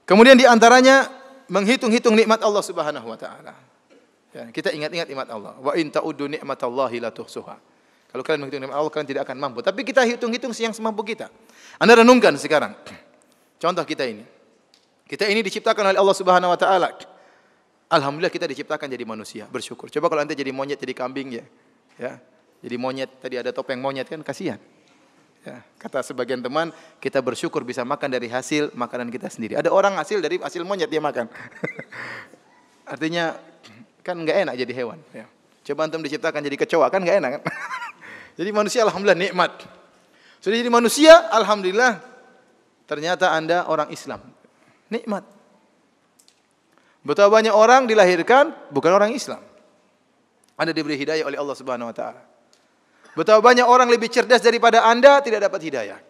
Kemudian di antaranya menghitung-hitung nikmat Allah Subhanahu wa taala. Ya, kita ingat-ingat nikmat Allah. Wa in ta'uddu nikmatallahi la tuhsuha. Kalau kalian menghitung nikmat Allah, kalian tidak akan mampu. Tapi kita hitung-hitung yang semampu kita. Anda renungkan sekarang. Contoh kita ini. Kita ini diciptakan oleh Allah Subhanahu wa taala. Alhamdulillah kita diciptakan jadi manusia, bersyukur. Coba kalau anda jadi monyet, jadi kambing ya. Ya. Jadi monyet, tadi ada topeng monyet kan kasihan. Ya, kata sebagian teman, kita bersyukur bisa makan dari hasil makanan kita sendiri. Ada orang dari hasil monyet dia makan. Artinya kan enggak enak jadi hewan, ya. Coba antum diciptakan jadi kecoa kan enggak enak kan? Jadi manusia alhamdulillah nikmat. Sudah jadi manusia alhamdulillah ternyata anda orang Islam. Nikmat. Betapa banyak orang dilahirkan bukan orang Islam. Anda diberi hidayah oleh Allah Subhanahu wa taala. Betapa banyak orang lebih cerdas daripada Anda tidak dapat hidayah.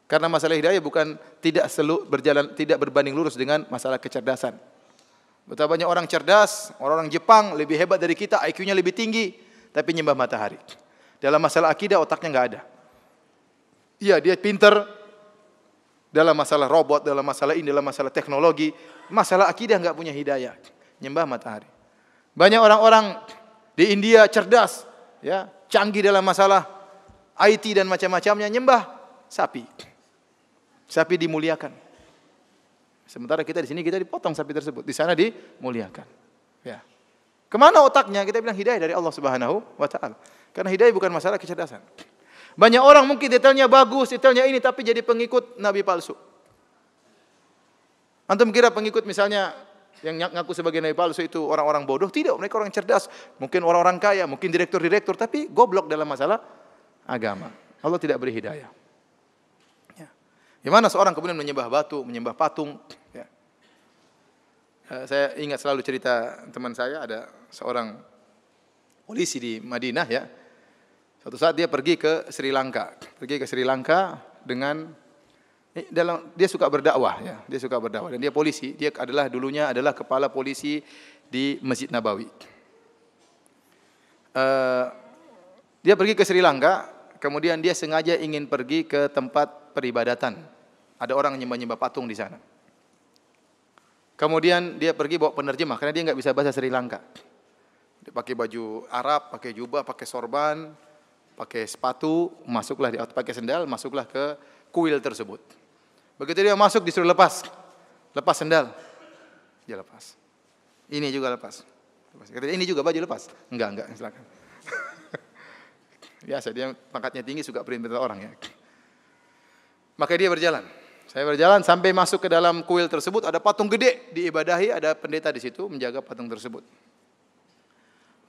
Karena masalah hidayah bukan tidak berbanding lurus dengan masalah kecerdasan. Betapa banyak orang cerdas, orang Jepang lebih hebat dari kita, IQ-nya lebih tinggi, tapi nyembah matahari. Dalam masalah akidah otaknya enggak ada. Iya, dia pintar dalam masalah robot, dalam masalah ini, dalam masalah teknologi, masalah akidah enggak punya hidayah, nyembah matahari. Banyak orang-orang di India cerdas, ya, canggih dalam masalah IT dan macam-macamnya, nyembah sapi. Sapi dimuliakan. Sementara kita di sini kita dipotong sapi tersebut, di sana dimuliakan. Ya. Kemana otaknya? Kita bilang hidayah dari Allah Subhanahu wa taala. Karena hidayah bukan masalah kecerdasan. Banyak orang mungkin detailnya bagus, detailnya ini, tapi jadi pengikut nabi palsu. Antum kira pengikut misalnya yang ngaku sebagai nabi palsu itu orang-orang bodoh? Tidak, mereka orang cerdas. Mungkin orang-orang kaya, mungkin direktur-direktur, tapi goblok dalam masalah agama. Allah tidak beri hidayah. Ya. Gimana seorang kemudian menyembah batu, menyembah patung? Ya. Saya ingat selalu cerita teman saya, ada seorang polisi di Madinah ya. Suatu saat dia pergi ke Sri Lanka. Pergi ke Sri Lanka dengan dia suka berdakwah ya. Dia suka berdakwah dan dia polisi. Dia dulunya adalah kepala polisi di Masjid Nabawi. Dia pergi ke Sri Lanka, kemudian dia sengaja ingin pergi ke tempat peribadatan. Ada orang nyembah-nyembah patung di sana. Kemudian dia pergi bawa penerjemah karena dia enggak bisa bahasa Sri Lanka. Dia pakai baju Arab, pakai jubah, pakai sorban, pakai sepatu, pakai sendal, masuklah ke kuil tersebut. Begitu dia masuk disuruh lepas sendal, dia lepas. Ini juga lepas. Kata dia, ini juga baju lepas. Enggak, silakan. Biasa dia pangkatnya tinggi suka perintah orang ya. Maka dia berjalan. Saya berjalan sampai masuk ke dalam kuil tersebut, ada patung gede diibadahi, ada pendeta di situ menjaga patung tersebut.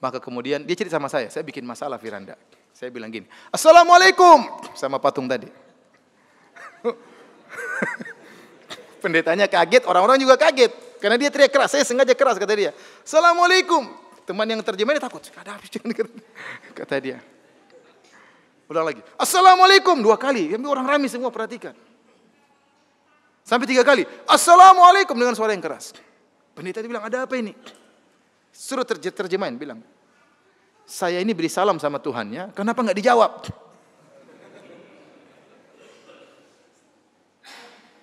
Maka kemudian dia cerita sama saya bikin masalah Firanda. Saya bilang gini, Assalamualaikum sama patung tadi. Pendetanya kaget, orang-orang juga kaget. Karena dia teriak keras, saya sengaja keras kata dia. Assalamualaikum. Teman yang terjemahnya takut. Kata dia. Ulang lagi. Assalamualaikum 2 kali. Orang ramai semua perhatikan. Sampai 3 kali. Assalamualaikum dengan suara yang keras. Pendeta dia bilang, ada apa ini? Suruh terjemahin, bilang. Saya ini beri salam sama Tuhannya, kenapa enggak dijawab?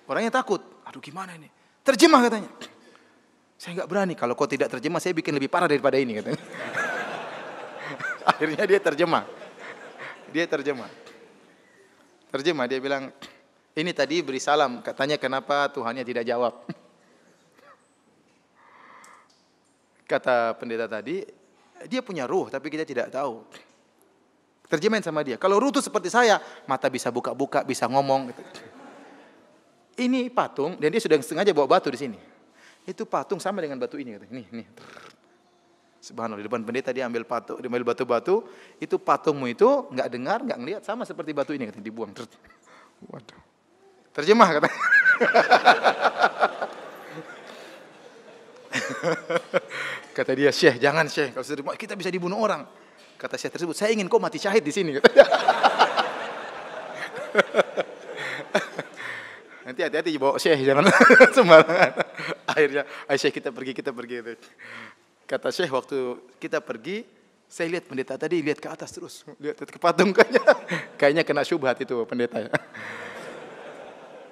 Orangnya takut. Aduh gimana ini? Terjemah katanya. Saya enggak berani, kalau kau tidak terjemah saya bikin lebih parah daripada ini katanya. Akhirnya dia terjemah. Terjemah, dia bilang, ini tadi beri salam, katanya kenapa Tuhannya tidak jawab. Kata pendeta tadi, dia punya ruh tapi kita tidak tahu. Terjemahin sama dia. Kalau ruh itu seperti saya, mata bisa buka-buka, bisa ngomong. Gitu. Ini patung, dan dia sudah sengaja bawa batu di sini. Itu patung sama dengan batu ini. Nih. Subhanallah, di depan pendeta dia ambil batu-batu. Itu patungmu itu nggak dengar, nggak ngelihat, sama seperti batu ini. Katanya, dibuang. Waduh. Terjemah katanya. Kata dia, Syekh, jangan Syekh, kalau kita bisa dibunuh orang. Kata Syekh tersebut, saya ingin kau mati syahid di sini. Nanti hati-hati bawa Syekh, jangan sembarangan. Akhirnya, ayo Syekh kita pergi. Kata Syekh, waktu kita pergi, saya lihat pendeta tadi lihat ke atas terus, lihat ke patung kayaknya kena syubhat itu pendeta ya.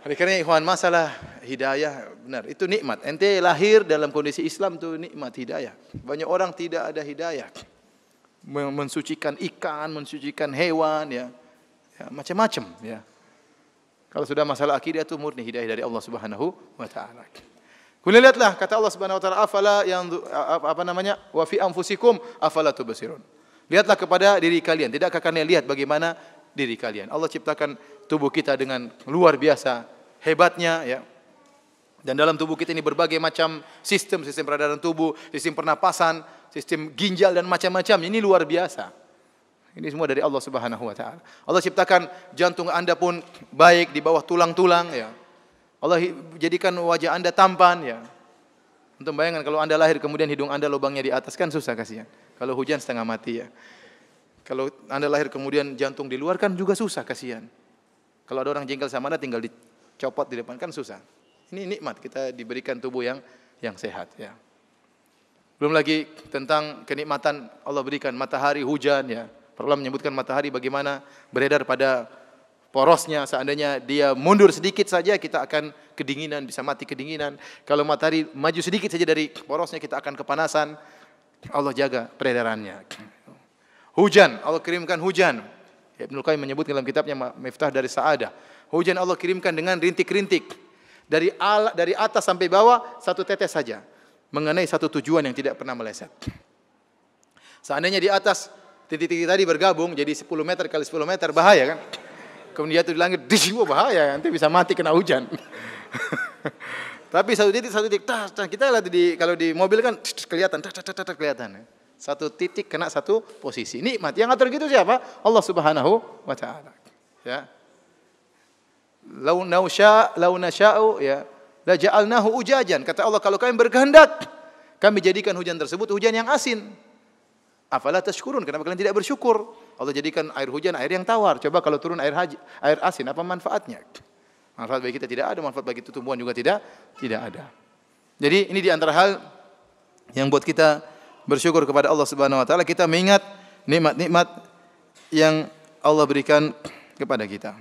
Oleh karena ikhwan, masalah hidayah benar itu nikmat. Ente lahir dalam kondisi Islam itu nikmat hidayah. Banyak orang tidak ada hidayah. Mensucikan ikan, mensucikan hewan ya. Ya, macam-macam ya. Kalau sudah masalah akidah itu murni hidayah dari Allah Subhanahu wa taala. Kemudian lihatlah kata Allah Subhanahu wa taala, afala yang wa fi anfusikum afala tubsirun. Lihatlah kepada diri kalian, tidakkah kalian lihat bagaimana diri kalian? Allah ciptakan tubuh kita dengan luar biasa hebatnya ya. Dan dalam tubuh kita ini berbagai macam sistem peredaran tubuh, sistem pernapasan, sistem ginjal dan macam-macam. Ini luar biasa. Ini semua dari Allah Subhanahu wa taala. Allah ciptakan jantung Anda pun baik di bawah tulang-tulang ya. Allah jadikan wajah Anda tampan ya. Untuk bayangkan kalau Anda lahir kemudian hidung Anda lubangnya di atas kan susah kasihan. Kalau hujan setengah mati ya. Kalau Anda lahir kemudian jantung di luar kan juga susah kasihan. Kalau ada orang jengkel sama Anda tinggal dicopot di depan kan susah. Ini nikmat kita diberikan tubuh yang sehat ya. Belum lagi tentang kenikmatan Allah berikan matahari, hujan ya. Para ulama menyebutkan matahari bagaimana beredar pada porosnya, seandainya dia mundur sedikit saja kita akan kedinginan, bisa mati kedinginan. Kalau matahari maju sedikit saja dari porosnya kita akan kepanasan. Allah jaga peredarannya. Hujan, Allah kirimkan hujan. Ibnu Qayyim menyebut dalam kitabnya Miftah dari Sa'adah. Hujan Allah kirimkan dengan rintik-rintik. Dari atas sampai bawah satu tetes saja. Mengenai satu tujuan yang tidak pernah meleset. Seandainya di atas titik-titik tadi bergabung jadi 10 meter kali 10 meter bahaya kan? Kemudian jatuh di langit, bahaya, nanti bisa mati kena hujan. Tapi satu titik, kita lihat kalau di mobil kan kelihatan, kelihatan. Satu titik kena satu posisi. Nikmat. Yang ngatur gitu siapa? Allah Subhanahu wa taala. Ya. Lau nasya'u ya la ja'alnahu ujajan. Kata Allah, kalau kami berkehendak, kami jadikan hujan tersebut hujan yang asin. Afala tashkurun, kenapa kalian tidak bersyukur? Allah jadikan air hujan air yang tawar. Coba kalau turun air asin, apa manfaatnya? Manfaat bagi kita tidak ada, manfaat bagi tumbuhan juga tidak ada. Jadi ini di antara hal yang buat kita bersyukur kepada Allah Subhanahu wa taala, kita mengingat nikmat-nikmat yang Allah berikan kepada kita.